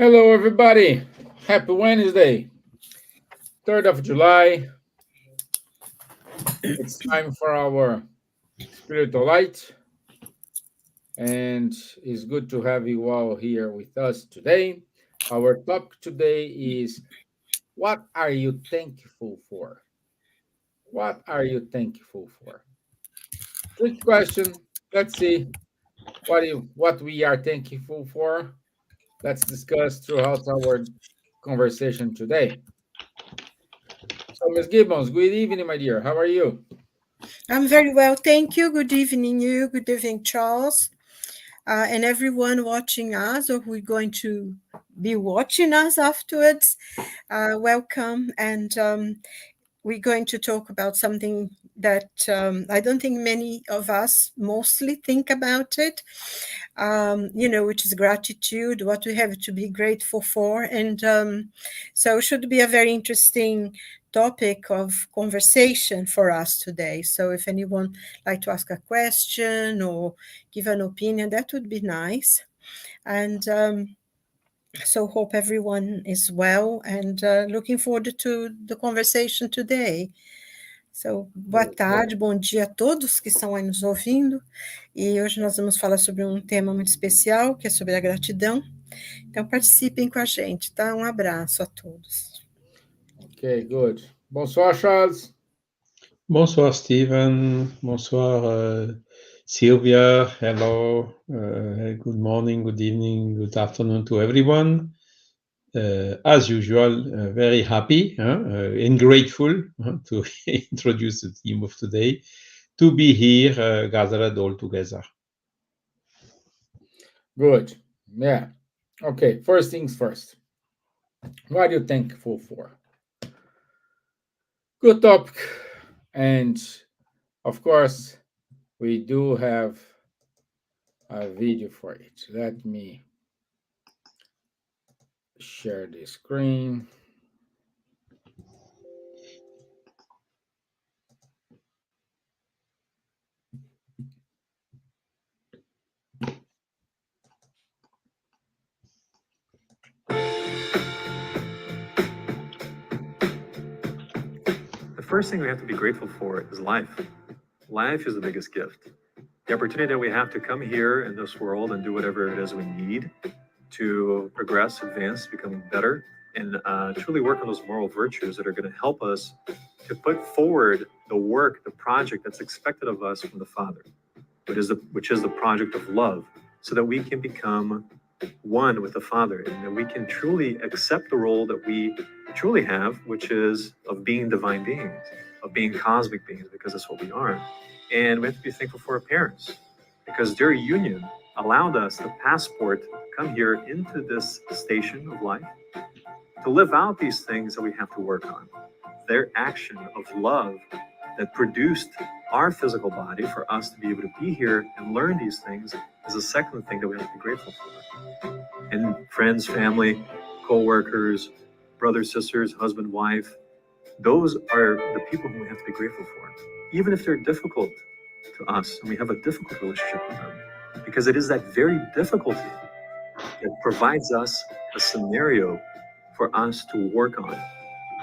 Hello, everybody. Happy Wednesday, 3rd of July. It's time for our spiritual light, and it's good to have you all here with us today. Our topic today is what are you thankful for? What are you thankful for? Trick question. Let's see what we are thankful for. Let's discuss throughout our conversation today. So, Ms. Gibbons, good evening, my dear. How are you? I'm very well, thank you. Good evening, you. Good evening, Charles, and everyone watching us or who are going to be watching us afterwards. Welcome, and we're going to talk about something that I don't think many of us mostly think about it, which is gratitude, what we have to be grateful for. And so it should be a very interesting topic of conversation for us today. So if anyone like to ask a question or give an opinion, that would be nice. And so hope everyone is well and looking forward to the conversation today. So, boa Good, good. tarde, bom dia a todos que estão aí nos ouvindo. E hoje nós vamos falar sobre um tema muito especial, que é sobre a gratidão. Então, participem com a gente, tá? Um abraço a todos. Okay, good. Bonsoir, Charles. Bonsoir, Stevan. Bonsoir, Silvia. Hello. Good morning, good evening, good afternoon to everyone. As usual, very happy and grateful to introduce the theme of today, to be here gathered all together. Good. Yeah. Okay, first things first. What are you thankful for? Good topic. And of course, we do have a video for it. Let me share the screen. The first thing we have to be grateful for is life. Life is the biggest gift. The opportunity that we have to come here in this world and do whatever it is we need to progress, advance, become better, and truly work on those moral virtues that are going to help us to put forward the work, the project that's expected of us from the Father, which is the project of love, so that we can become one with the Father and that we can truly accept the role that we truly have, which is of being divine beings, of being cosmic beings, because that's what we are. And we have to be thankful for our parents, because their union allowed us the passport to come here into this station of life to live out these things that we have to work on. Their action of love that produced our physical body for us to be able to be here and learn these things is the second thing that we have to be grateful for. And friends, family, co-workers, brothers, sisters, husband, wife, those are the people who we have to be grateful for, even if they're difficult to us and we have a difficult relationship with them, because it is that very difficulty that provides us a scenario for us to work on.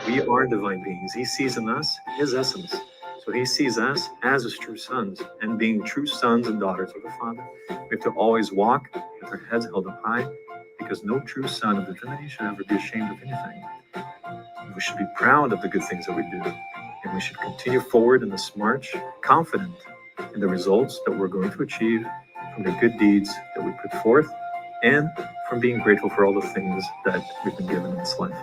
We are divine beings. He sees in us his essence. So he sees us as his true sons, and being true sons and daughters of the Father, we have to always walk with our heads held up high, because no true son of divinity should ever be ashamed of anything. We should be proud of the good things that we do, and we should continue forward in this march, confident in the results that we're going to achieve from the good deeds that we put forth, and from being grateful for all the things that we've been given in this life.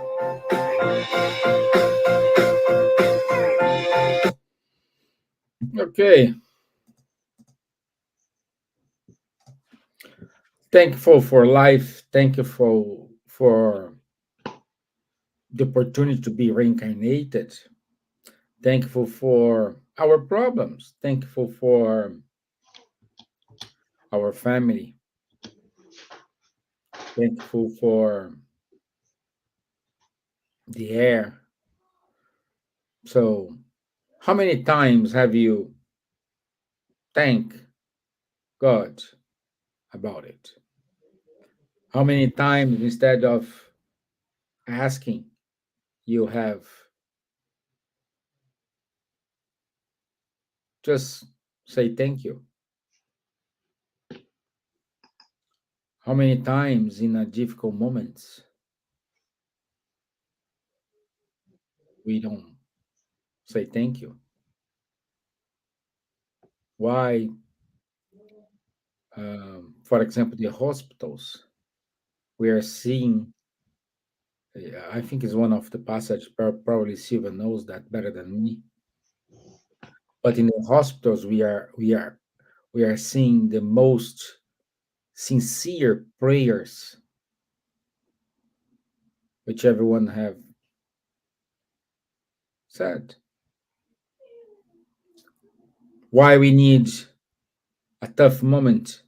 Okay. Thankful for life. Thankful for the opportunity to be reincarnated. Thankful for our problems. Thankful for our family. Thankful for the air. So, how many times have you thanked God about it? How many times instead of asking, you have just say thank you? How many times in a difficult moments we don't say thank you? Why, for example, the hospitals we are seeing, I think is one of the passage, probably Silvia knows that better than me. But in the hospitals, we are seeing the most sincere prayers which everyone have said. Why we need a tough moment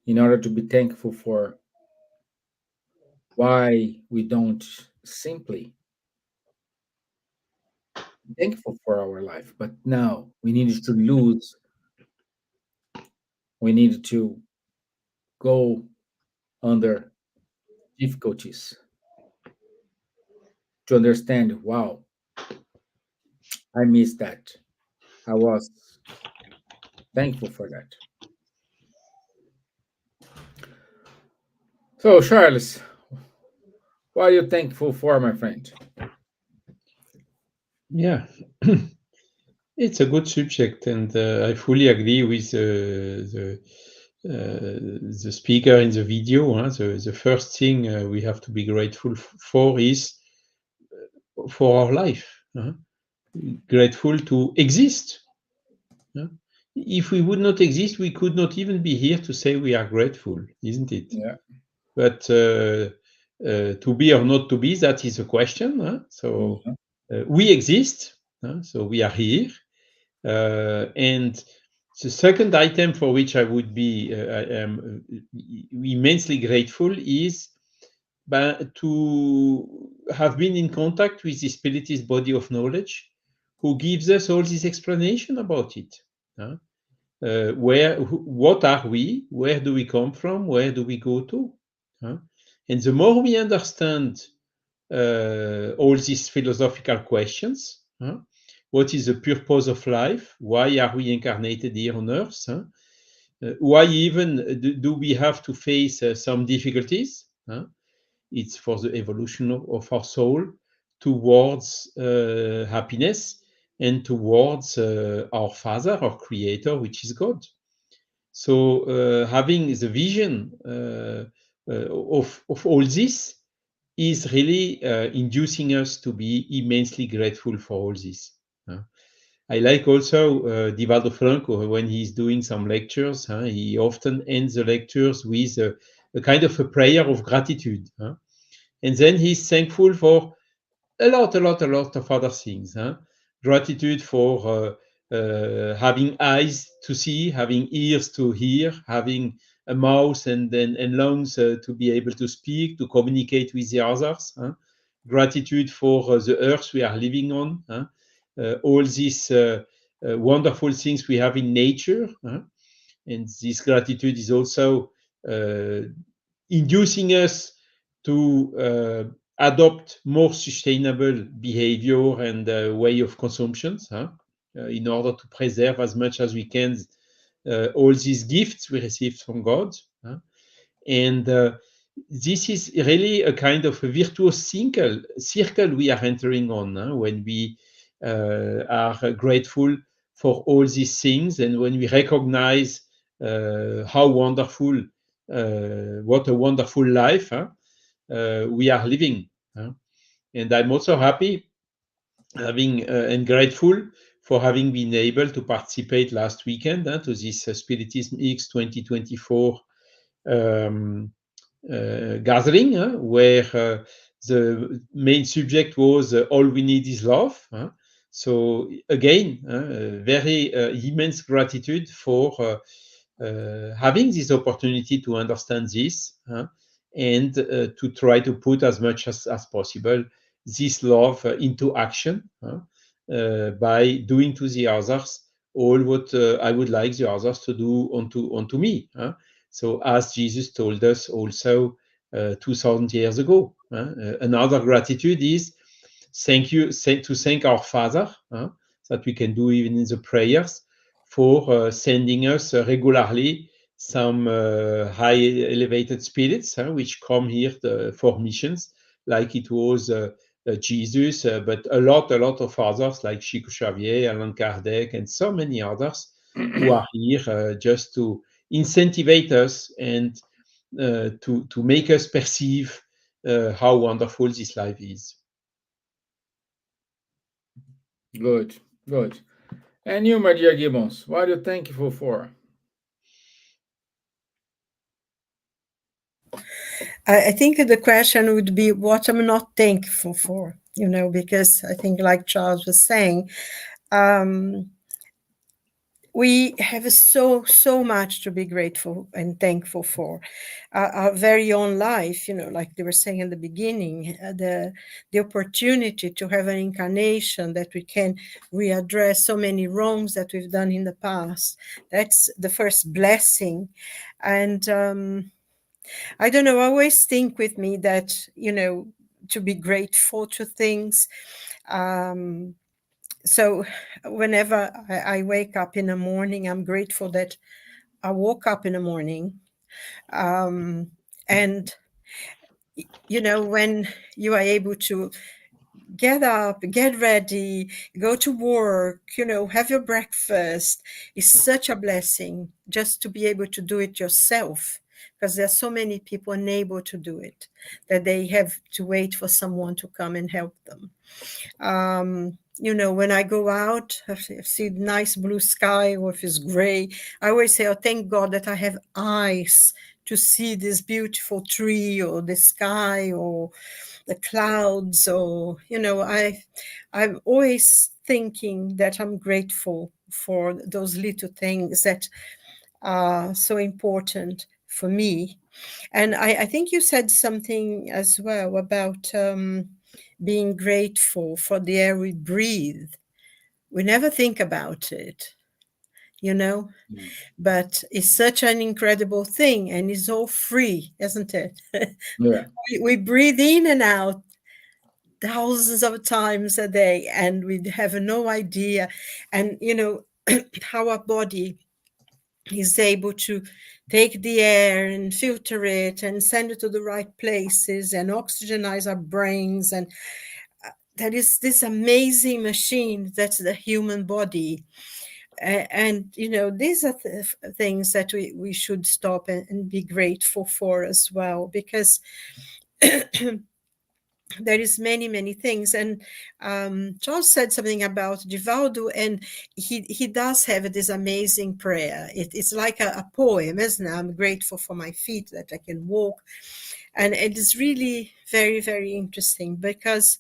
in order to be thankful for, why we don't simply be thankful for our life, but now we needed to lose, we needed to go under difficulties to understand, wow, I missed that. I was thankful for that. So, Charles, what are you thankful for, my friend? Yeah, it's a good subject, and I fully agree with the speaker in the video. Huh? The first thing we have to be grateful for is for our life. Huh? Grateful to exist. Huh? If we would not exist, we could not even be here to say we are grateful, isn't it? Yeah. But to be or not to be, that is a question. Huh? So Mhm. we exist, huh? So we are here. And the second item for which I would be I am immensely grateful is to have been in contact with the Spiritist body of knowledge who gives us all this explanation about it. Huh? What are we? Where do we come from? Where do we go to? Huh? And the more we understand all these philosophical questions, huh? What is the purpose of life? Why are we incarnated here on Earth? Huh? Why even do we have to face some difficulties? Huh? It's for the evolution of our soul towards happiness and towards our Father, our Creator, which is God. So having the vision of all this is really inducing us to be immensely grateful for all this. I like also Divaldo Franco when he's doing some lectures. He often ends the lectures with a kind of a prayer of gratitude. And then he's thankful for a lot of other things. Gratitude for having eyes to see, having ears to hear, having a mouth and lungs to be able to speak, to communicate with the others. Gratitude for the earth we are living on. All these wonderful things we have in nature. And this gratitude is also uh, inducing us to adopt more sustainable behavior and way of consumption in order to preserve as much as we can all these gifts we received from God. And this is really a kind of a virtuous circle we are entering on when we are grateful for all these things and when we recognize how wonderful, what a wonderful life we are living. And I'm also happy having and grateful for having been able to participate last weekend to this Spiritism X 2024 gathering, where the main subject was all we need is love. So again, very immense gratitude for having this opportunity to understand this and to try to put as much as possible this love into action by doing to the others all what I would like the others to do unto me. So as Jesus told us also 2,000 years ago. Another gratitude is to thank our Father, that we can do even in the prayers, for sending us regularly some high elevated spirits, which come here for missions, like it was Jesus, but a lot of others like Chico Xavier, Allan Kardec, and so many others who are here just to incentivize us and to make us perceive how wonderful this life is. Good, good. And you, my dear Gibbons, what are you thankful for? I think the question would be what I'm not thankful for, because I think, like Charles was saying, we have so much to be grateful and thankful for. Our very own life, like they were saying in the beginning, the opportunity to have an incarnation that we can readdress so many wrongs that we've done in the past. That's the first blessing. And I don't know, I always think with me that, to be grateful to things. So whenever I wake up in the morning, I'm grateful that I woke up in the morning. And, when you are able to get up, get ready, go to work, have your breakfast, is such a blessing just to be able to do it yourself. Because there are so many people unable to do it, that they have to wait for someone to come and help them. When I go out, I see nice blue sky or if it's gray, I always say, oh, thank God that I have eyes to see this beautiful tree or the sky or the clouds, or, I'm always thinking that I'm grateful for those little things that are so important for me. And I think you said something as well about being grateful for the air we breathe. We never think about it, but it's such an incredible thing, and it's all free, isn't it? Yeah. We breathe in and out thousands of times a day, and we have no idea. And, how our body is able to take the air and filter it and send it to the right places and oxygenize our brains. And that is this amazing machine that's the human body. And, these are things that we should stop and be grateful for as well, because there is many things. And Charles said something about Divaldo, and he does have this amazing prayer. It's like a poem, isn't it? I'm grateful for my feet that I can walk. And it is really very interesting, because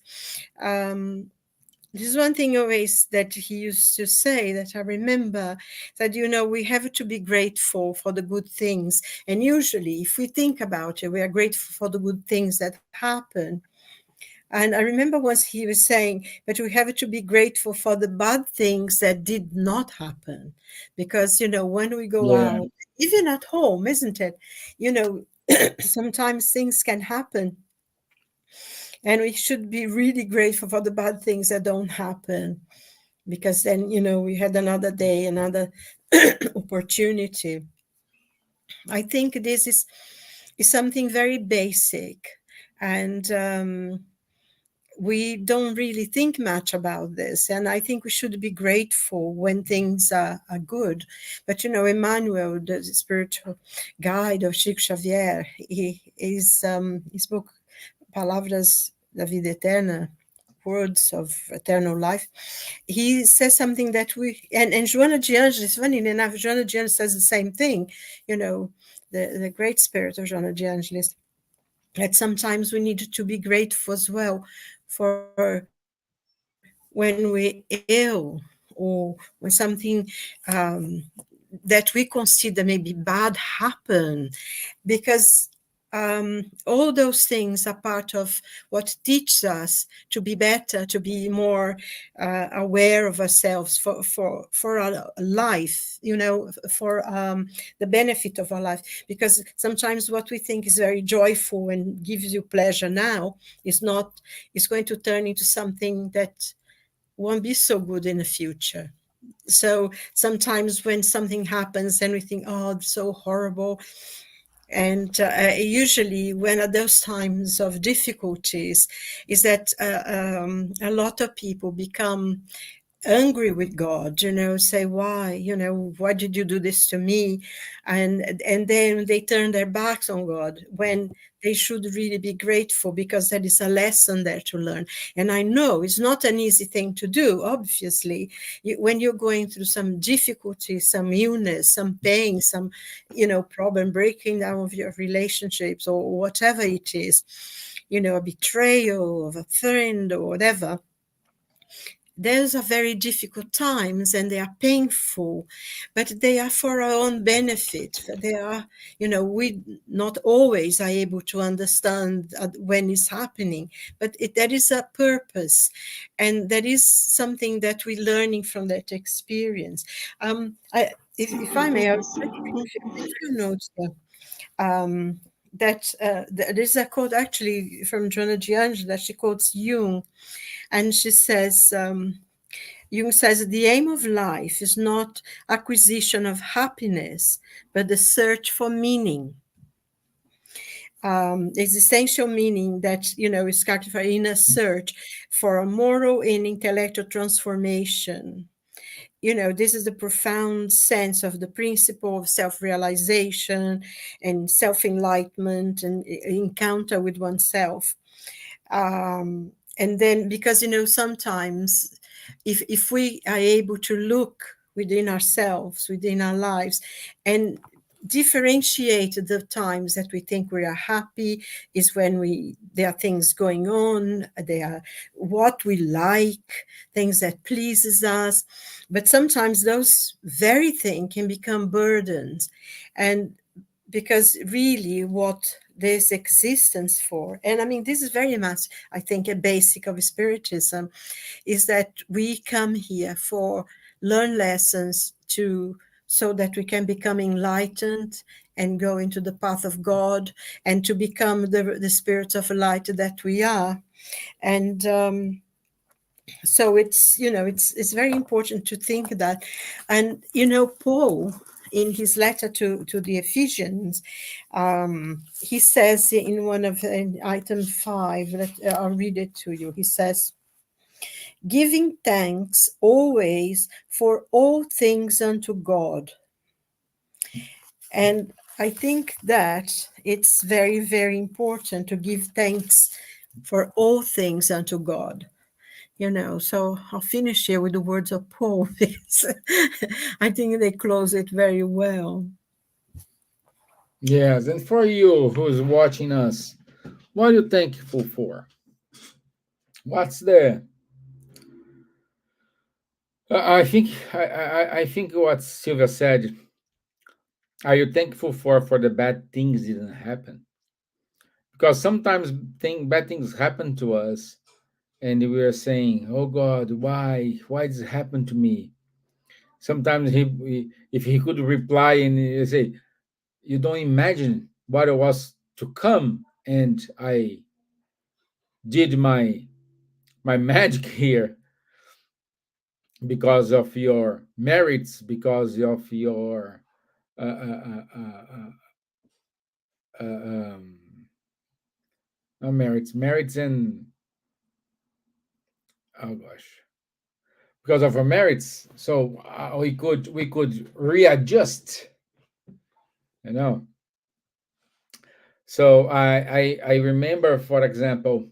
this is one thing always that he used to say that I remember, that, we have to be grateful for the good things. And usually, if we think about it, we are grateful for the good things that happen. And I remember once he was saying, but we have to be grateful for the bad things that did not happen. Because, when we go out, even at home, isn't it? Sometimes things can happen. And we should be really grateful for the bad things that don't happen. Because then, we had another day, another opportunity. I think this is something very basic. And we don't really think much about this. And I think we should be grateful when things are good. But, Emmanuel, the spiritual guide of Chico Xavier, his book, Palavras da Vida Eterna, Words of Eternal Life, he says something that and Joana de Angelis, funny enough, Joana de Angelis says the same thing, the great spirit of Joana de Angelis, that sometimes we need to be grateful as well for when we're ill, or when something that we consider maybe bad happen, because all those things are part of what teaches us to be better, to be more aware of ourselves for our life, for the benefit of our life. Because sometimes what we think is very joyful and gives you pleasure now is not, is going to turn into something that won't be so good in the future. So sometimes when something happens and we think, oh, it's so horrible, and usually when at those times of difficulties is that a lot of people become angry with God, say, why, why did you do this to me? And then they turn their backs on God when they should really be grateful, because there is a lesson there to learn. And I know it's not an easy thing to do, obviously. When you're going through some difficulty, some illness, some pain, some, problem, breaking down of your relationships or whatever it is, a betrayal of a friend or whatever, those are very difficult times and they are painful, but they are for our own benefit. They are, we not always are able to understand when it's happening, but there is a purpose, and that is something that we're learning from that experience. If I may, I'll take a few notes there. There is a quote actually from Gianna Giangi that she quotes Jung, and she says, Jung says, the aim of life is not acquisition of happiness, but the search for meaning. Existential meaning that, is characterized in a search for a moral and intellectual transformation. This is the profound sense of the principle of self-realization and self-enlightenment and encounter with oneself. And then, because, sometimes if we are able to look within ourselves, within our lives, and differentiate the times that we think we are happy is when there are things going on, there are what we like, things that pleases us, but sometimes those very things can become burdens. And because really what there's existence for, and I mean, this is very much, I think, a basic of Spiritism, is that we come here for learn lessons so that we can become enlightened and go into the path of God and to become the spirits of light that we are. And so it's very important to think that. And Paul, in his letter to the Ephesians, he says in one of in item 5, that I'll read it to you. He says, giving thanks always for all things unto God. And I think that it's very, very important to give thanks for all things unto God. So I'll finish here with the words of Paul, because I think they close it very well. Yes, and for you who's watching us, what are you thankful for? What's the I think what Silvia said. Are you thankful for the bad things didn't happen? Because sometimes bad things happen to us, and we are saying, "Oh God, why does it happen to me?" Sometimes if he could reply and he say, "You don't imagine what it was to come, and I did my magic here because of your merits, because of your uh, uh, uh, uh, um, merits, and oh gosh, because of our merits. So we could readjust, you know. So I remember, for example,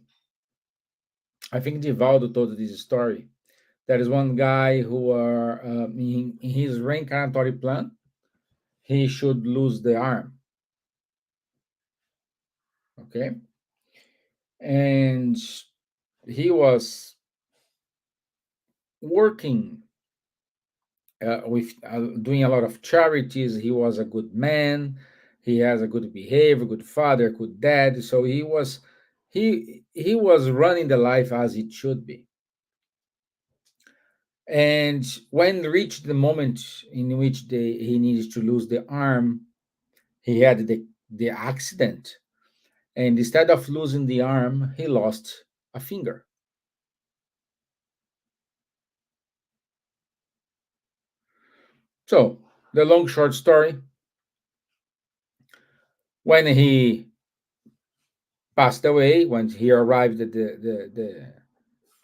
I think Divaldo told this story. There is one guy who are in his reincarnatory plan, he should lose the arm. Okay, and he was working with doing a lot of charities. He was a good man, He has a good behavior, good father, good dad. So he was running the life as it should be. And when reached the moment in which he needed to lose the arm, he had the accident. And instead of losing the arm, he lost a finger. So, the long short story, when he passed away, when he arrived at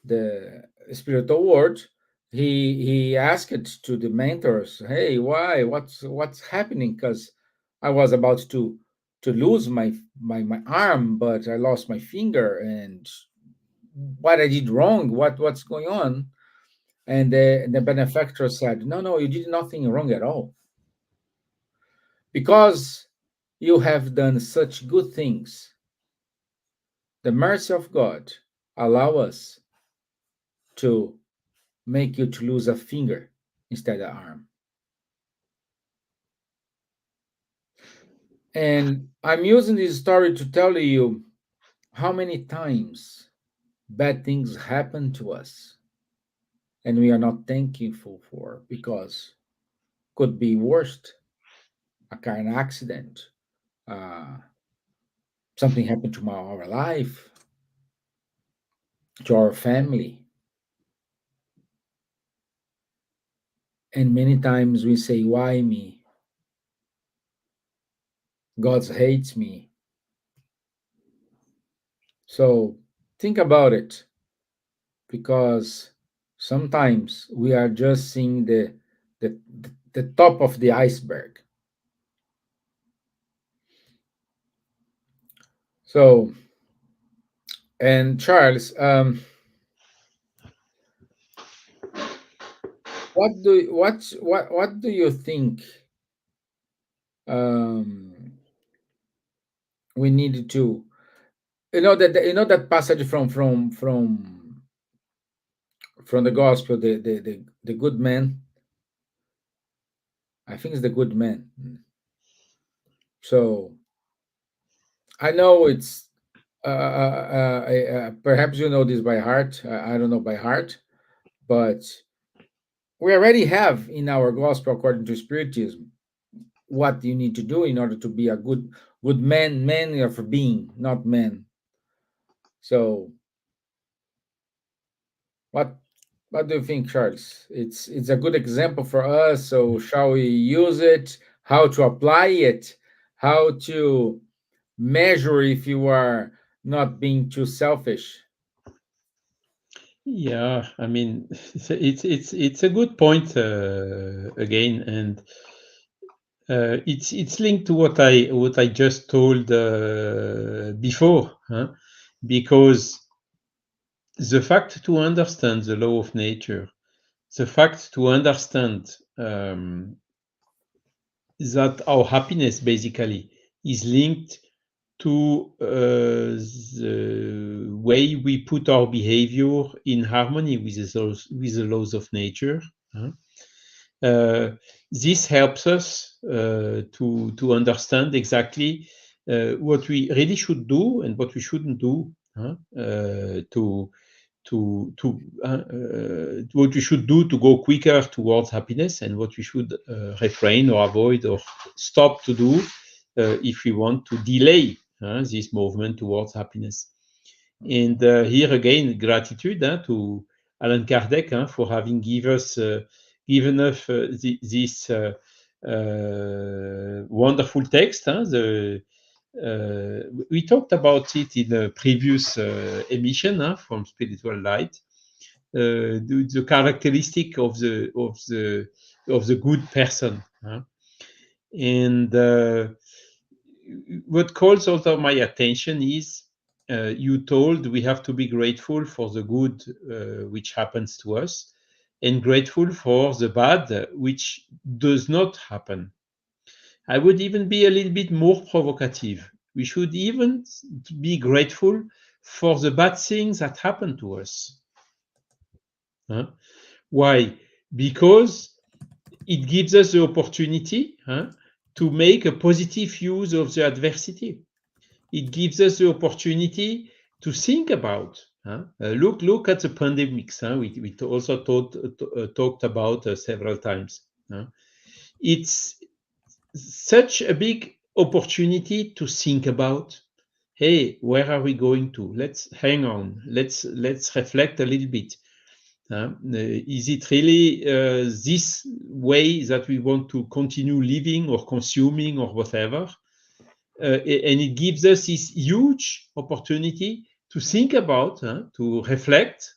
the spiritual world, he asked to the mentors, "Hey, why? What's happening? Because I was about to lose my arm, but I lost my finger, and what I did wrong? What's going on?" And the benefactor said, "No, no, you did nothing wrong at all, because you have done such good things. The mercy of God allow us to make you to lose a finger instead of arm." And I'm using this story to tell you how many times bad things happen to us and we are not thankful for, because could be worst, a car accident, uh, something happened to our life, to our family. And many times we say, why me? God hates me. So think about it, because sometimes we are just seeing the, the top of the iceberg. So, and Charles, what do you think um, we need to, that passage from the gospel, the good man. I think it's the good man. So I know it's perhaps you know this by heart. I don't know by heart, but we already have in our gospel, according to Spiritism, what you need to do in order to be a good man of being, not man. So what what do you think, Charles? It's a good example for us. So shall we use it? How to apply it? How to measure if you are not being too selfish? Yeah, I mean, it's a good point again, and it's linked to what I just told before, huh? Because the fact to understand the law of nature, the fact to understand that our happiness basically is linked to the way we put our behavior in harmony with the laws of nature. Huh? This helps us to understand exactly what we really should do and what we shouldn't do. Huh? What we should do to go quicker towards happiness, and what we should refrain or avoid or stop to do if we want to delay this movement towards happiness. And here again, gratitude to Allan Kardec for having given us this wonderful text. We talked about it in a previous emission from Spiritual Light. The characteristic of the good person, and what calls out of my attention is you told we have to be grateful for the good which happens to us, and grateful for the bad which does not happen. I would even be a little bit more provocative. We should even be grateful for the bad things that happen to us. Huh? Why? Because it gives us the opportunity to make a positive use of the adversity. It gives us the opportunity to think about. Look at the pandemics. We also talked about several times. It's such a big opportunity to think about. Hey, where are we going to? Let's hang on. Let's reflect a little bit. Is it really this way that we want to continue living or consuming or whatever? And it gives us this huge opportunity to think about, to reflect,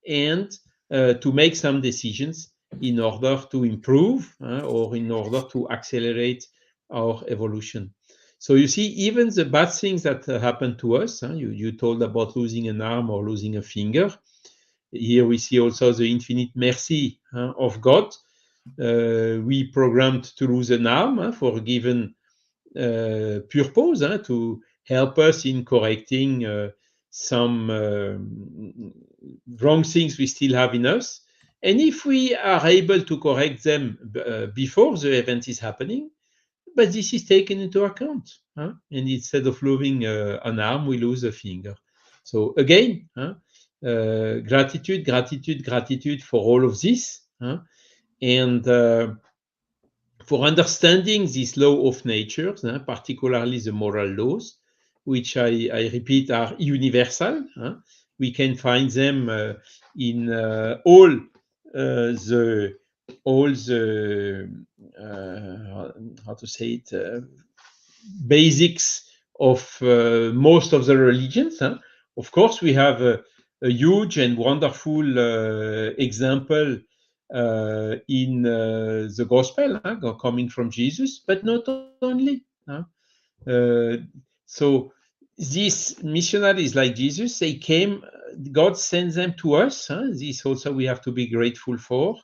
and to make some decisions in order to improve or in order to accelerate our evolution. So you see, even the bad things that happen to us, you told about losing an arm or losing a finger. Here we see also the infinite mercy of God. We programmed to lose an arm for a given purpose, to help us in correcting some wrong things we still have in us. And if we are able to correct them before the event is happening, but this is taken into account. And instead of losing an arm, we lose a finger. So again, gratitude for all of this. And for understanding this law of nature, particularly the moral laws, which I repeat are universal. We can find them in all the how to say it, basics of most of the religions. Of course, we have a huge and wonderful example in the gospel coming from Jesus, but not only. So these missionaries like Jesus, they came, God sends them to us. This also we have to be grateful for.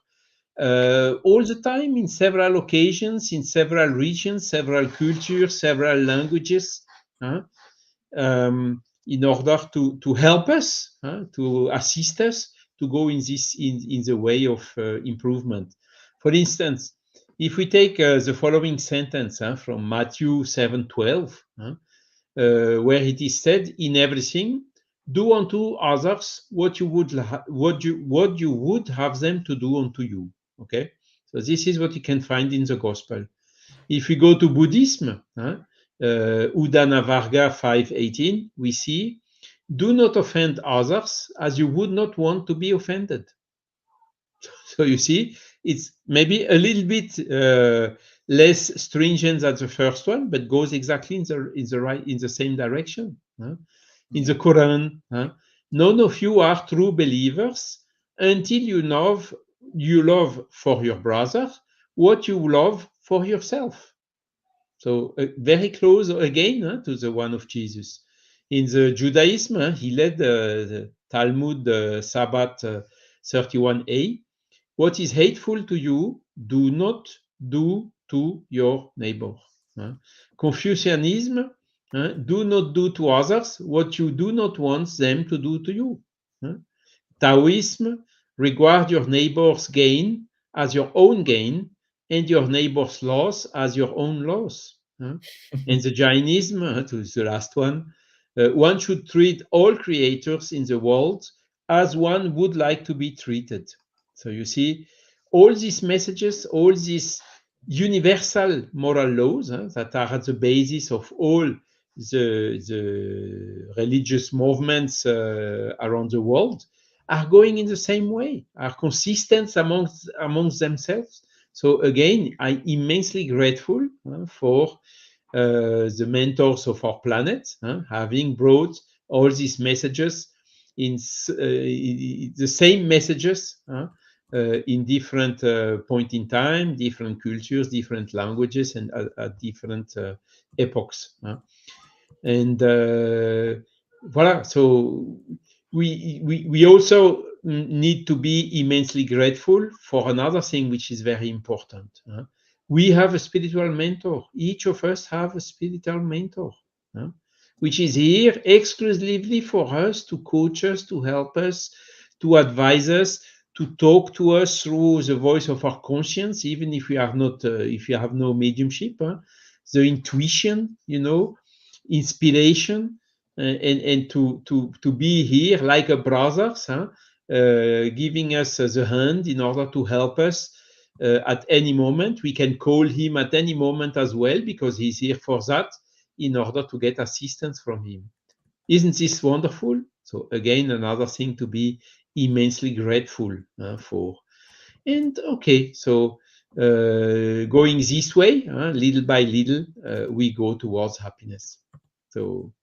All the time, in several occasions, in several regions, several cultures, several languages, in order to help us, to assist us to go in the way of improvement. For instance, if we take the following sentence from Matthew 7:12, where it is said, "In everything, do unto others what you would have them to do unto you." Okay, so this is what you can find in the gospel. If we go to Buddhism, Udana Varga 5:18, we see, "Do not offend others as you would not want to be offended." So you see, it's maybe a little bit less stringent than the first one, but goes exactly in the same direction. In the Quran, none of you are true believers until you love for your brother what you love for yourself. So very close again to the one of Jesus. In the Judaism, he led the Talmud Sabbath 31a. What is hateful to you, do not do to your neighbor. Confucianism, do not do to others what you do not want them to do to you. Taoism, regard your neighbor's gain as your own gain and your neighbor's loss as your own loss. And the Jainism, to the last one should treat all creators in the world as one would like to be treated. So you see, all these messages, all these universal moral laws that are at the basis of all the religious movements around the world are going in the same way, are consistent amongst themselves. So again, I'm immensely grateful for the mentors of our planet, having brought all these messages in the same messages in different point in time, different cultures, different languages, and at different epochs. And voilà. So we also need to be immensely grateful for another thing which is very important. We have a spiritual mentor. Each of us have a spiritual mentor, which is here exclusively for us to coach us, to help us, to advise us, talk to us through the voice of our conscience, even if we are not, if we have no mediumship, the intuition, inspiration, and to be here like a brothers, giving us the hand in order to help us at any moment. We can call him at any moment as well, because he's here for that, in order to get assistance from him. Isn't this wonderful? So again, another thing to be immensely grateful for. And okay, so going this way, little by little, we go towards happiness. So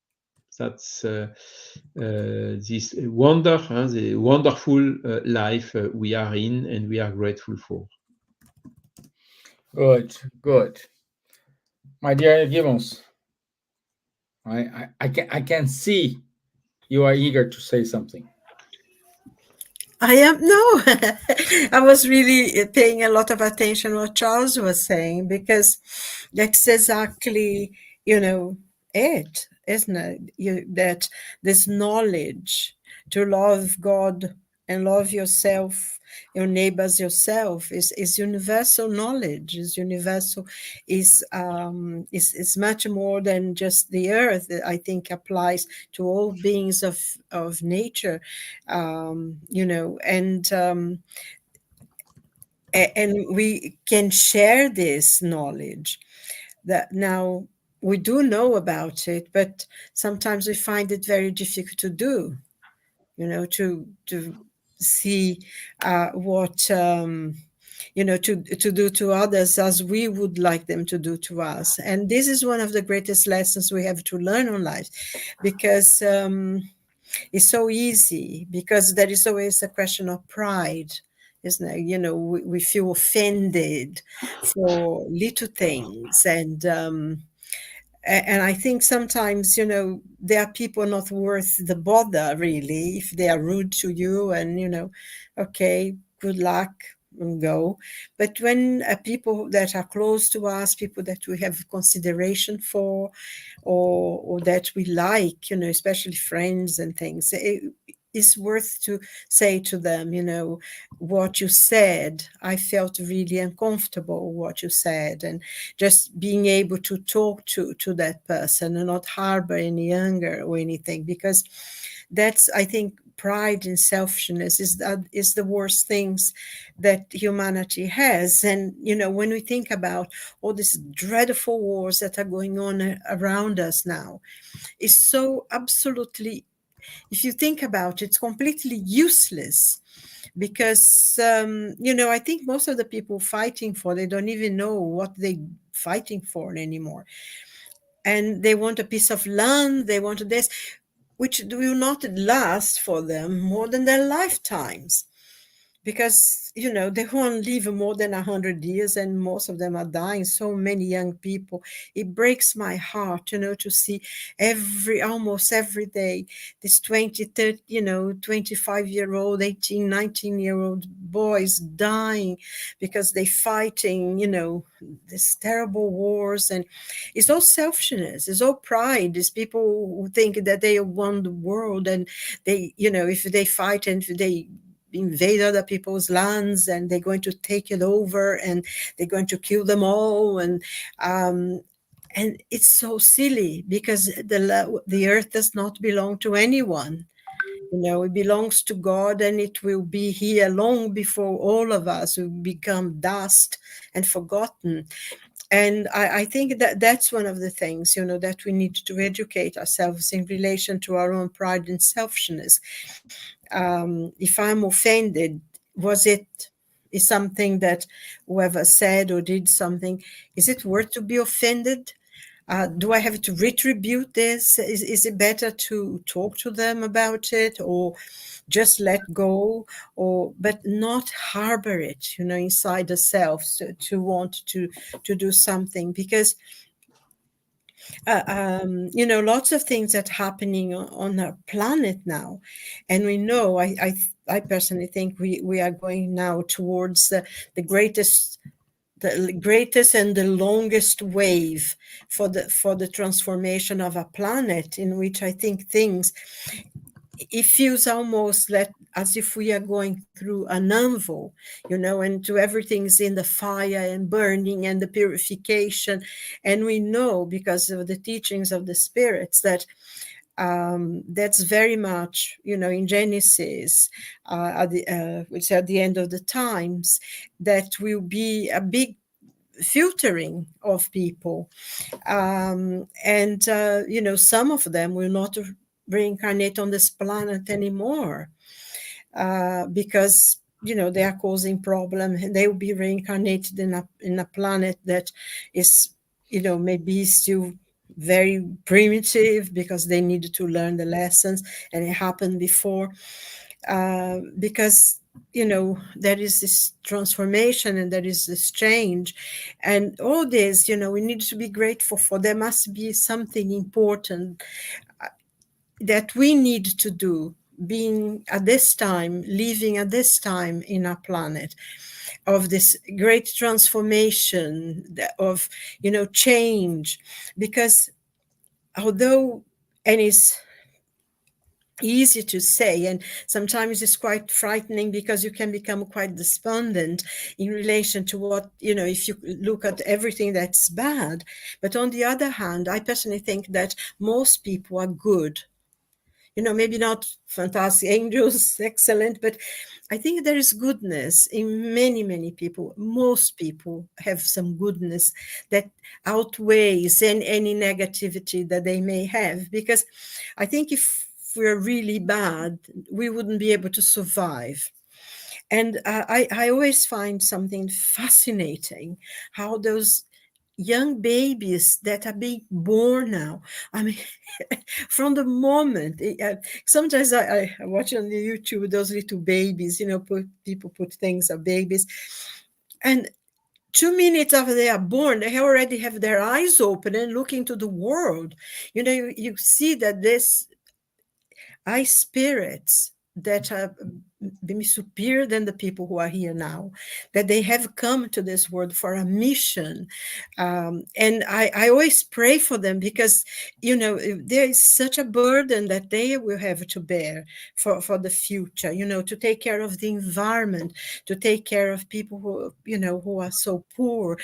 that's this wonder, the wonderful life we are in, and we are grateful for. Good, good. My dear Gibbons, I can see you are eager to say something. I am no. I was really paying a lot of attention what Charles was saying, because that's exactly, it, isn't it? That this knowledge to love God and love yourself, your neighbors, yourself, is universal knowledge. Is universal. Is much more than just the earth. I think applies to all beings of nature, and we can share this knowledge. That now we do know about it, but sometimes we find it very difficult to do. To see what to do to others as we would like them to do to us. And this is one of the greatest lessons we have to learn on life, because it's so easy, because there is always a question of pride, isn't it? We feel offended for little things, and I think sometimes, there are people not worth the bother, really, if they are rude to you, and, okay, good luck, and go. But when people that are close to us, people that we have consideration for, or that we like, especially friends and things, it's worth to say to them, what you said, I felt really uncomfortable what you said, and just being able to talk to that person and not harbor any anger or anything, because that's, I think, pride and selfishness is the worst things that humanity has. And when we think about all these dreadful wars that are going on around us now, it's so absolutely, if you think about it, it's completely useless, because I think most of the people fighting for, they don't even know what they're fighting for anymore, and they want a piece of land, they want this, which will not last for them more than their lifetimes, because they won't live more than 100 years, and most of them are dying, so many young people. It breaks my heart to see almost every day this 20, 30, 25-year-old, 18, 19-year-old boys dying because they're fighting these terrible wars. And it's all selfishness, it's all pride. It's people who think that they won the world, and they if they fight and if they invade other people's lands, and they're going to take it over, and they're going to kill them all, and it's so silly, because the earth does not belong to anyone. It belongs to God, and it will be here long before all of us will become dust and forgotten. And I think that that's one of the things, that we need to educate ourselves in relation to our own pride and selfishness. If I'm offended, is something that whoever said or did something, is it worth to be offended? Do I have to retribute this? Is it better to talk to them about it, or just let go, but not harbor it, inside the self, to want to do something? Because lots of things that are happening on our planet now, and we know, I personally think we are going now towards the greatest and the longest wave for the transformation of a planet, in which I think it feels almost as if we are going through an anvil, and to everything's in the fire and burning and the purification. And we know, because of the teachings of the spirits, that that's very much, in Genesis, which at the end of the times, that will be a big filtering of people. And some of them will not reincarnate on this planet anymore, because they are causing problem, and they will be reincarnated in a planet that is maybe still very primitive, because they needed to learn the lessons, and it happened before, because there is this transformation and there is this change, and all this, we need to be grateful for. There must be something important that we need to do, being at this time, living at this time in our planet, of this great transformation, of change. Because although, and it's easy to say, and sometimes it's quite frightening, because you can become quite despondent in relation to what, if you look at everything that's bad. But on the other hand, I personally think that most people are good. Maybe not fantastic angels, excellent, but I think there is goodness in many, many people. Most people have some goodness that outweighs any negativity that they may have. Because I think if we're really bad, we wouldn't be able to survive. And I always find something fascinating, how those young babies that are being born now, I mean, from the moment, sometimes I watch on the YouTube those little babies, people put things of babies, and 2 minutes after they are born, they already have their eyes open and looking to the world. You see that this eye spirits that are maybe superior than the people who are here now, that they have come to this world for a mission. And I always pray for them, because, there is such a burden that they will have to bear for the future, to take care of the environment, to take care of people who, who are so poor.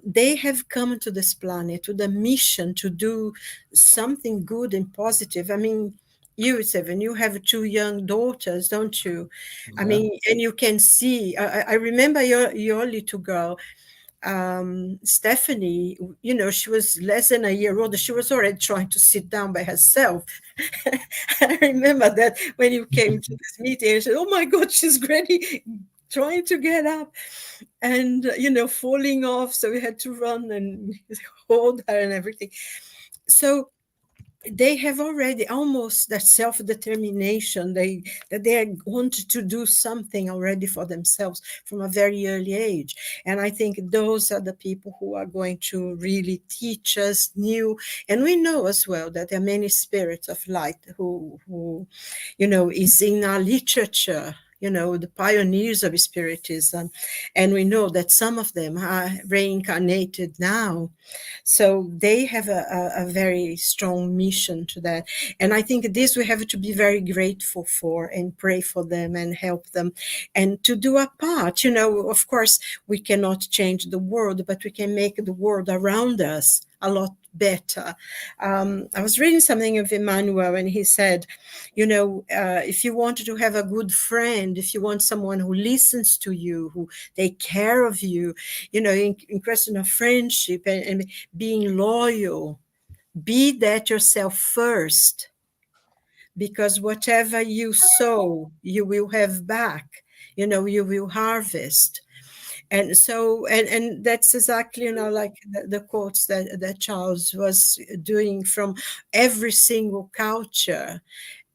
They have come to this planet with a mission to do something good and positive. I mean, you, Stevan, you have 2 young daughters, don't you? Yeah. I mean, and you can see, I remember your little girl, Stephanie, she was less than a year old. She was already trying to sit down by herself. I remember that when you came to this meeting, I said, oh my God, she's ready, trying to get up and, falling off. So we had to run and hold her and everything. So they have already almost that self-determination, that they want to do something already for themselves from a very early age. And I think those are the people who are going to really teach us new. And we know as well that there are many spirits of light who is in our literature, the pioneers of Spiritism. And we know that some of them are reincarnated now. So they have a very strong mission to that. And I think this we have to be very grateful for, and pray for them and help them, and to do our part. Of course, we cannot change the world, but we can make the world around us a lot better. I was reading something of Emmanuel, and he said, if you want to have a good friend, if you want someone who listens to you, who take care of you, in question of friendship and being loyal, be that yourself first, because whatever you sow, you will have back, you will harvest. And so, and that's exactly, like the quotes that Charles was doing from every single culture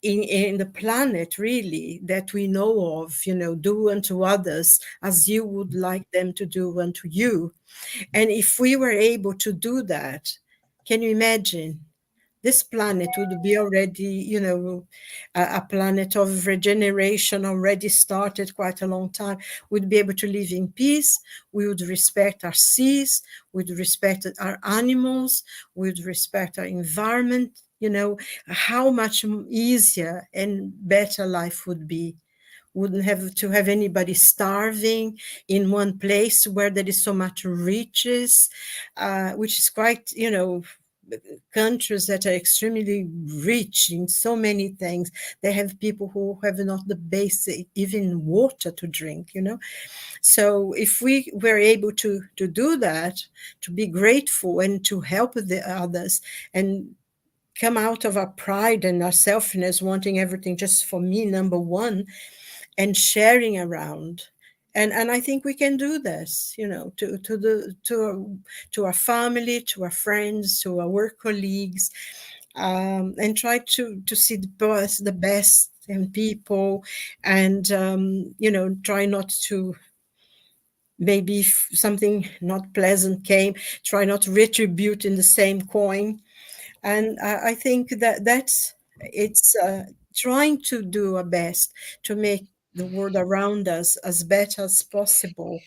in the planet, really, that we know of, do unto others as you would like them to do unto you. And if we were able to do that, can you imagine? This planet would be already, a planet of regeneration, already started quite a long time. We'd be able to live in peace. We would respect our seas. We'd respect our animals. We'd respect our environment. How much easier and better life would be. wouldn't have to have anybody starving in one place where there is so much riches, which is quite, countries that are extremely rich in so many things. They have people who have not the basic, even water to drink, So if we were able to do that, to be grateful and to help the others and come out of our pride and our selfishness, wanting everything just for me, number one, and sharing around. And I think we can do this, to our family, to our friends, to our work colleagues, and try to see the best in people, and try not to, maybe if something not pleasant came, try not to retribute in the same coin. And I think that's it's trying to do our best to make the world around us as better as possible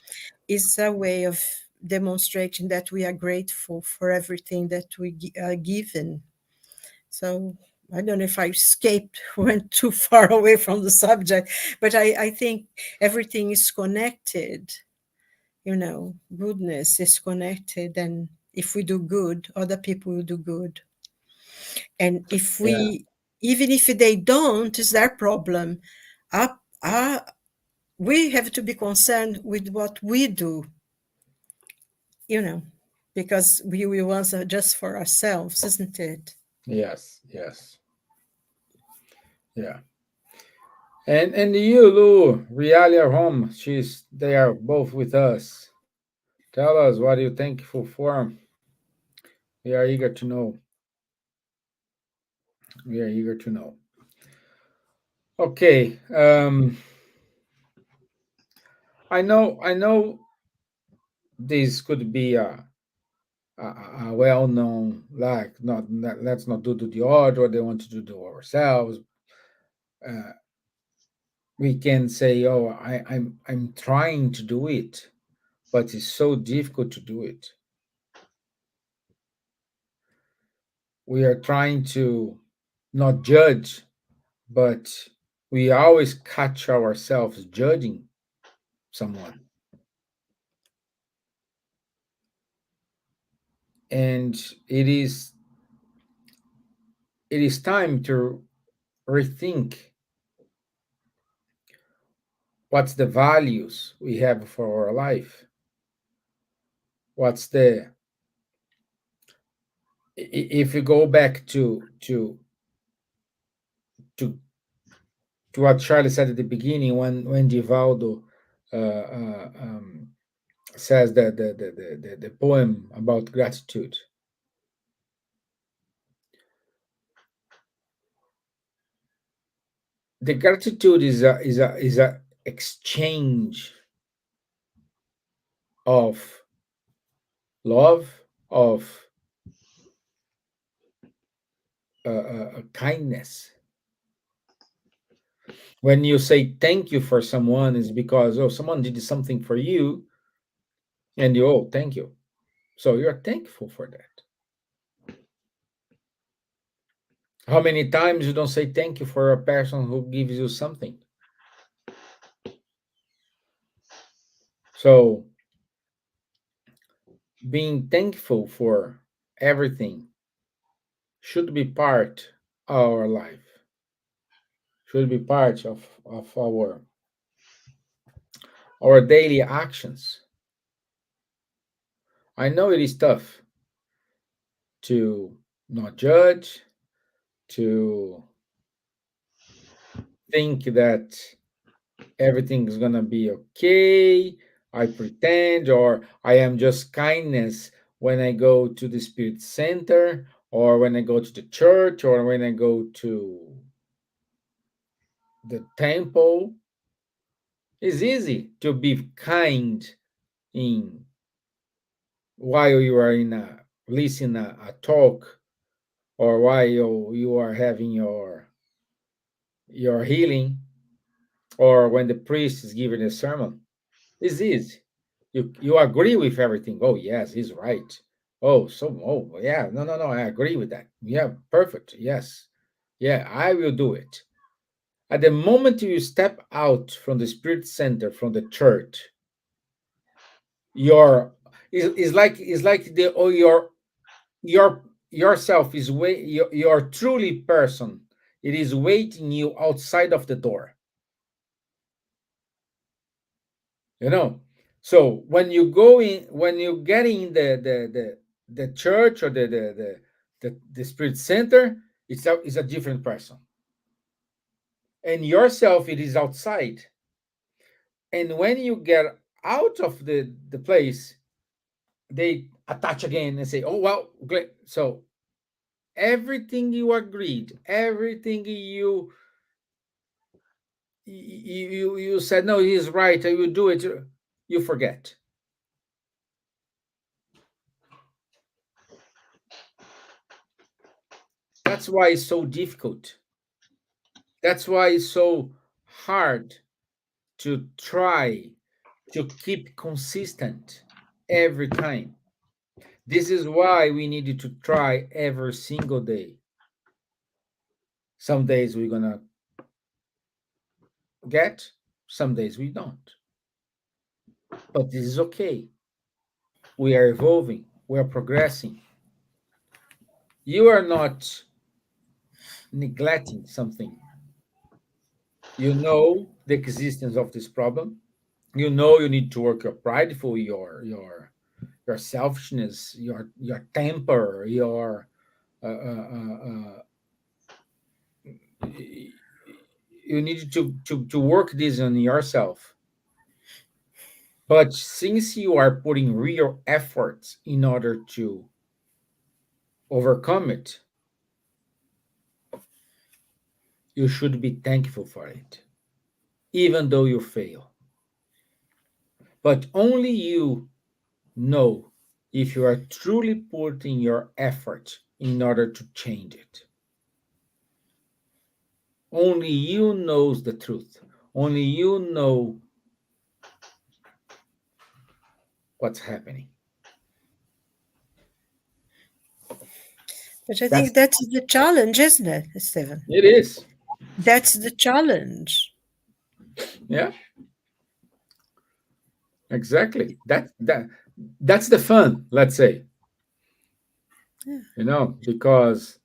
is a way of demonstrating that we are grateful for everything that we are given. So I don't know if I escaped, went too far away from the subject, but I think everything is connected. Goodness is connected, and if we do good, other people will do good. And if Yeah. we, even if they don't, it's their problem. Our, our, we have to be concerned with what we do, you know, because we want just for ourselves, isn't it? Yes. Yes. Yeah. And you, Lou, Realia Home, they are both with us. Tell us what you're thankful for. We are eager to know. We are eager to know. Okay. I know this could be a well-known, like, let's not do the order, they want to do ourselves. Uh, we can say, oh, I'm trying to do it, but it's so difficult to do it. We are trying to not judge, but we always catch ourselves judging someone. And it is time to rethink what's the values we have for our life. What's the if you go back to to what Charlie said at the beginning, when Divaldo says that the poem about gratitude. The gratitude is a exchange of love, of kindness. When you say thank you for someone, is because, oh, someone did something for you, and you, oh, thank you. So you're thankful for that. How many times you don't say thank you for a person who gives you something? So being thankful for everything should be part of our life, should be part of our daily actions. I know it is tough to not judge, to think that everything is gonna be okay. I pretend, or I am just kindness when I go to the spirit center, or when I go to the church, or when I go to the temple. It's easy to be kind in while you are in a listening a talk, or while you are having your healing, or when the priest is giving a sermon. It's easy. You agree with everything. Oh yes, he's right. Oh yeah, no, I agree with that. Yeah, perfect. Yes. Yeah, I will do it. At the moment you step out from the spirit center, from the church, your is like the or your yourself is your truly person. It is waiting you outside of the door. You know. So when you go in, when you get in the church or the spirit center, it's a different person. And yourself, it is outside. And when you get out of the place, they attach again and say, "Oh well, great." So everything you agreed, everything you said, no, he's right, I will do it. You forget. That's why it's so difficult. That's why it's so hard to try to keep consistent every time. This is why we needed to try every single day. Some days we're gonna get, some days we don't. But this is okay. We are evolving, we are progressing. You are not neglecting something. You know the existence of this problem. You know you need to work your pride for your selfishness, your temper, your you need to work this on yourself. But since you are putting real efforts in order to overcome it, you should be thankful for it, even though you fail. But only you know if you are truly putting your effort in order to change it. Only you knows the truth. Only you know what's happening. But I think that's the challenge, isn't it, Stevan? It is. That's the challenge. Yeah. Exactly. That's the fun, let's say. Yeah. Because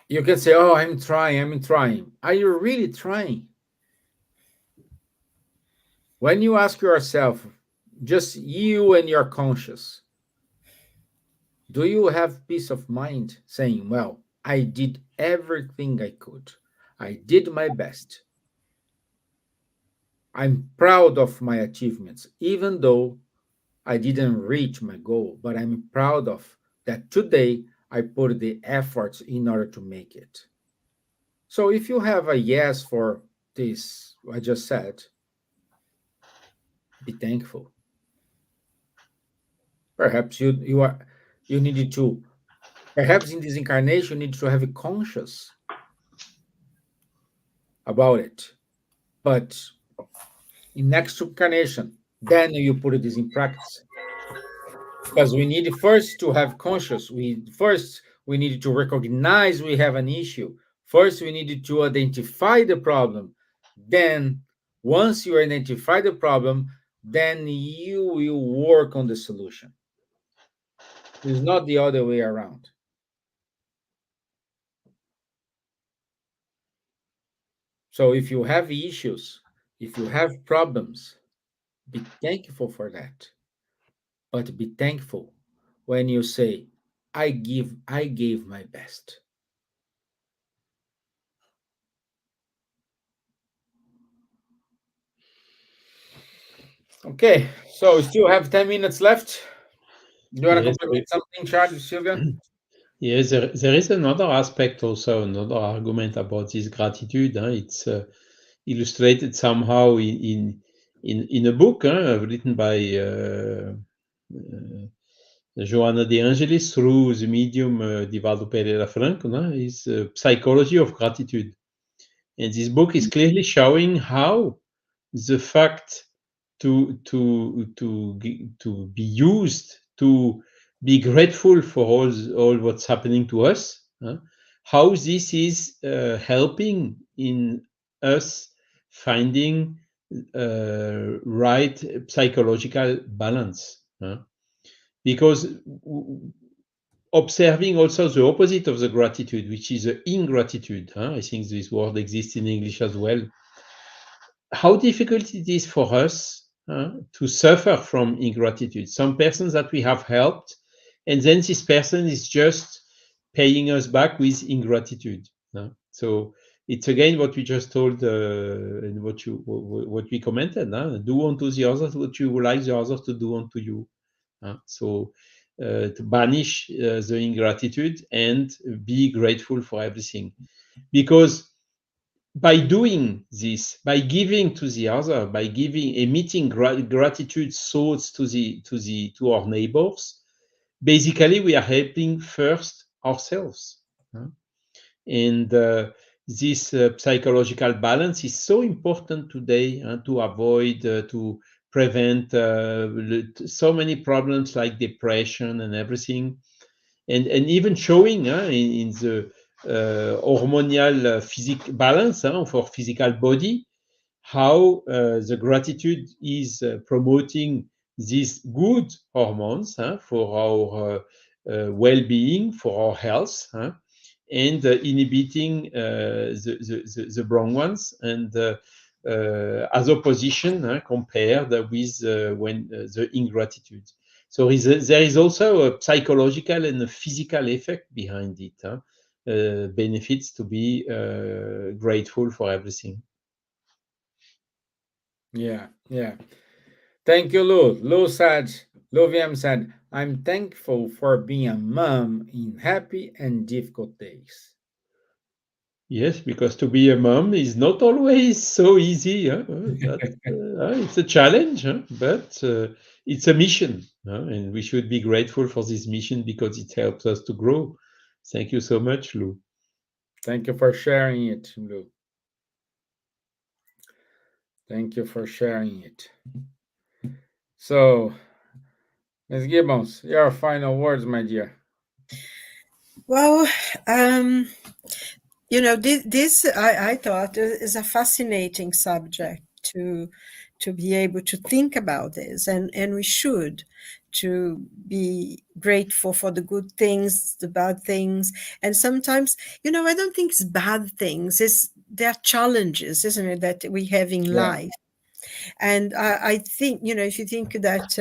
you can say, "Oh, I'm trying." Are you really trying? When you ask yourself, just you and your conscious, do you have peace of mind saying, "Well, I did everything I could. I did my best. I'm proud of my achievements, even though I didn't reach my goal, but I'm proud of that today I put the efforts in order to make it." So if you have a yes for this, I just said, be thankful. Perhaps you needed to, perhaps in this incarnation you need to have a conscious about it. But in next incarnation, then you put this in practice. Because we need first to have conscious. We need to recognize we have an issue. First, we needed to identify the problem. Then, once you identify the problem, then you will work on the solution. It's not the other way around. So if you have issues, if you have problems, be thankful for that. But be thankful when you say, I gave my best. Okay, so we still have 10 minutes left. Do you want to Yes, compliment something, Charles, Silvia? yes, there is another aspect also, another argument about this gratitude. It's illustrated somehow in a book written by Joanna De Angelis through the medium Divaldo Pereira Franco, is Psychology of Gratitude. And this book is clearly showing how the fact to be used to be grateful for all what's happening to us, how this is helping in us finding right psychological balance. Because observing also the opposite of the gratitude, which is the ingratitude. I think this word exists in English as well. How difficult it is for us to suffer from ingratitude. Some persons that we have helped, and then this person is just paying us back with ingratitude. So it's again what we just told and what we commented. Do unto the others what you would like the others to do unto you. So to banish the ingratitude and be grateful for everything, because by doing this, by giving to the other, by giving, emitting gratitude thoughts to our neighbors, basically we are helping first ourselves. And this psychological balance is so important today to avoid, to prevent so many problems like depression and everything, and even showing in the hormonal balance of our physical body, how the gratitude is promoting these good hormones for our well-being, for our health, and inhibiting the wrong ones, and as opposition compared with when the ingratitude. So there is also a psychological and a physical effect behind it. Benefits to be grateful for everything. Yeah, yeah. Thank you, Lou. Lou VM said, I'm thankful for being a mom in happy and difficult days. Yes, because to be a mom is not always so easy. It's a challenge, but it's a mission. And we should be grateful for this mission because it helps us to grow. Thank you so much, Lou. Thank you for sharing it, Lou. Thank you for sharing it. So, Ms. Gibbons, your final words, my dear. Well, this I thought is a fascinating subject to be able to think about this, and we should, to be grateful for the good things, the bad things, and sometimes, I don't think it's bad things. There are challenges, isn't it, that we have in Yeah. life. And I think, if you think that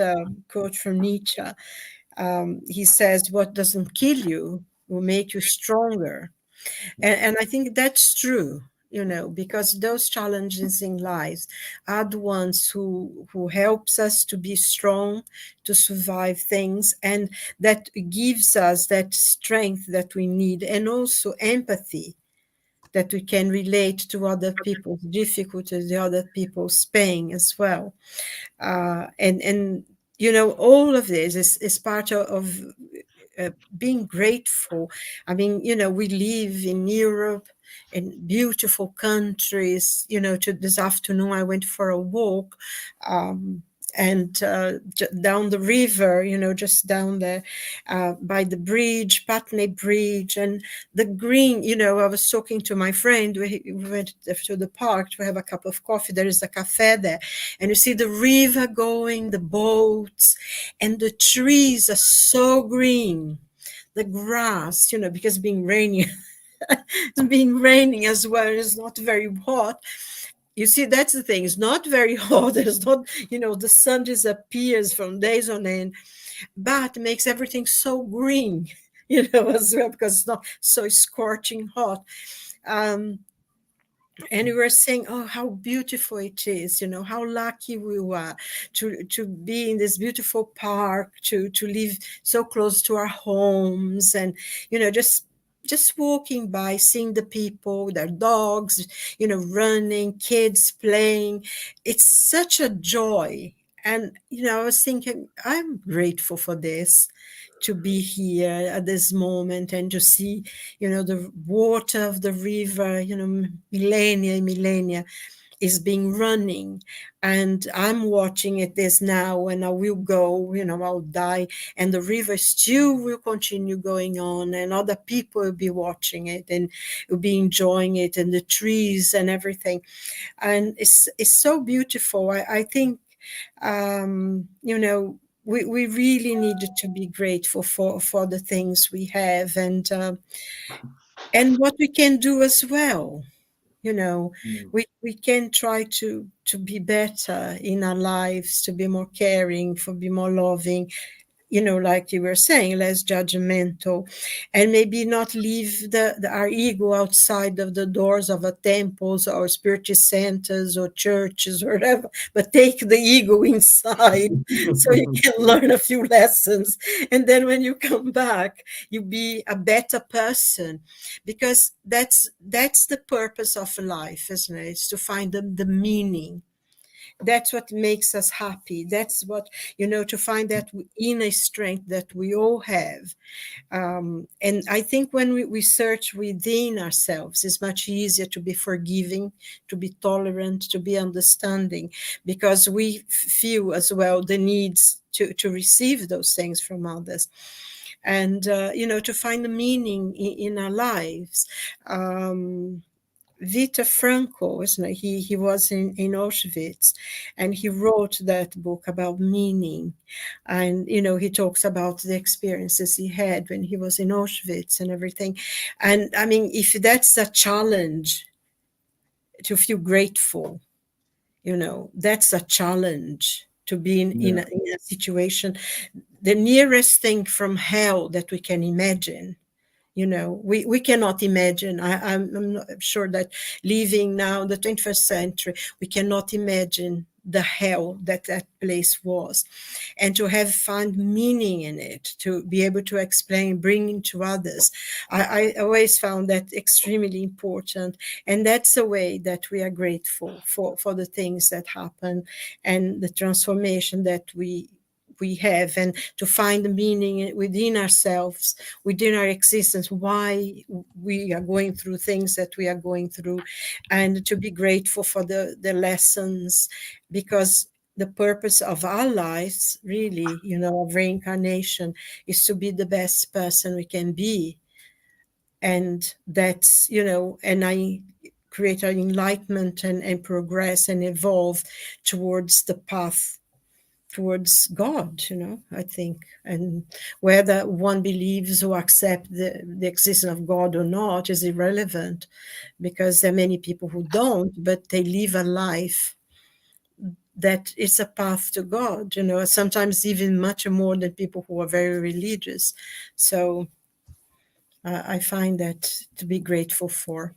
quote from Nietzsche, he says, what doesn't kill you will make you stronger. And I think that's true, because those challenges in life are the ones who helps us to be strong, to survive things, and that gives us that strength that we need, and also empathy, that we can relate to other people's difficulties, the other people's pain as well. And all of this is part of being grateful. I mean, we live in Europe, in beautiful countries. This afternoon I went for a walk, and down the river, just down there by the bridge, Putney Bridge, and the green. I was talking to my friend. We went to the park to have a cup of coffee. There is a cafe there, and you see the river going, the boats, and the trees are so green. The grass, because it's been raining, it's been raining as well. It's not very hot. You see, that's the thing. It's not very hot. It's not, the sun disappears from days on end, but it makes everything so green, as well, because it's not so scorching hot. And we were saying, oh, how beautiful it is, how lucky we were to be in this beautiful park, to live so close to our homes, and, just walking by, seeing the people, their dogs, running, kids playing. It's such a joy. And, I was thinking, I'm grateful for this, to be here at this moment and to see, the water of the river, millennia and millennia, is being running, and I'm watching it this now, and I will go, I'll die, and the river still will continue going on, and other people will be watching it and will be enjoying it, and the trees and everything. And it's so beautiful. I think, we really needed to be grateful for the things we have, and what we can do as well. you know Mm. we can try to be better in our lives, to be more caring, for be more loving, like you were saying, less judgmental, and maybe not leave our ego outside of the doors of a temples or spiritist centers or churches or whatever, but take the ego inside so you can learn a few lessons. And then when you come back, you be a better person, because that's the purpose of life, isn't it? It's to find the meaning. That's what makes us happy. That's what, to find that inner strength that we all have. And I think when we search within ourselves, it's much easier to be forgiving, to be tolerant, to be understanding, because we feel as well the needs to receive those things from others. And, to find the meaning in our lives. Viktor Frankl, isn't it? He was in Auschwitz, and he wrote that book about meaning. And, he talks about the experiences he had when he was in Auschwitz and everything. And I mean, if that's a challenge to feel grateful, that's a challenge to be in Yeah. a situation, the nearest thing from hell that we can imagine. We cannot imagine. I'm not sure that living now in the 21st century, we cannot imagine the hell that place was, and to have find meaning in it, to be able to explain, bringing to others. I always found that extremely important, and that's a way that we are grateful for the things that happen and the transformation that we have, and to find the meaning within ourselves, within our existence, why we are going through things that we are going through, and to be grateful for the lessons, because the purpose of our lives, really, of reincarnation, is to be the best person we can be. And that's, and I create an enlightenment and progress and evolve towards the path towards God, I think. And whether one believes or accepts the existence of God or not is irrelevant, because there are many people who don't, but they live a life that is a path to God, sometimes even much more than people who are very religious. So I find that to be grateful for.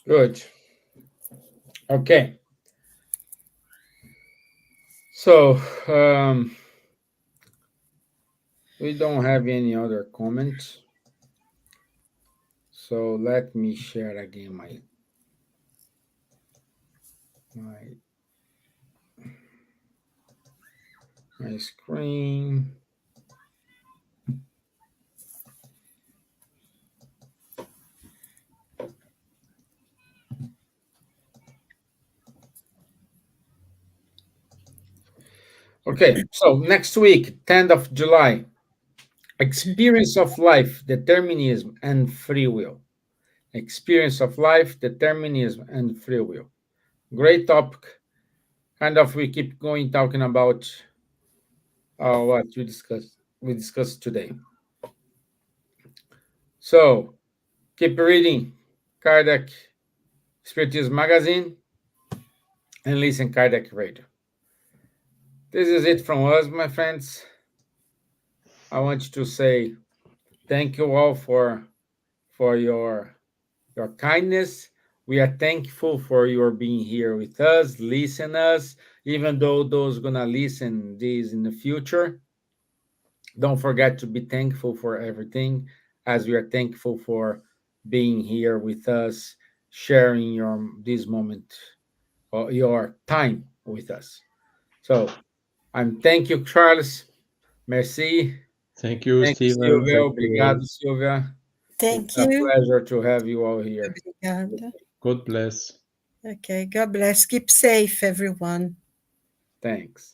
Good. Okay. So we don't have any other comments. So let me share again my my screen. Okay, so next week, 10th of July, experience of life, determinism, and free will. Experience of life, determinism, and free will. Great topic. Kind of we keep going talking about what we discussed today. So keep reading Kardec Spiritist magazine and listen Kardec radio. This is it from us, my friends. I want to say thank you all for your kindness. We are thankful for your being here with us, listen us, even though those gonna listen this in the future. Don't forget to be thankful for everything, as we are thankful for being here with us, sharing your this moment or your time with us. So I'm thank you, Charles. Merci. Thank you, Thank you, Steven. Silvia. Thank Obrigado, you. Silvia. It's Thank a you. pleasure to have you all here. Obrigada. God bless. Okay, God bless. Keep safe, everyone. Thanks.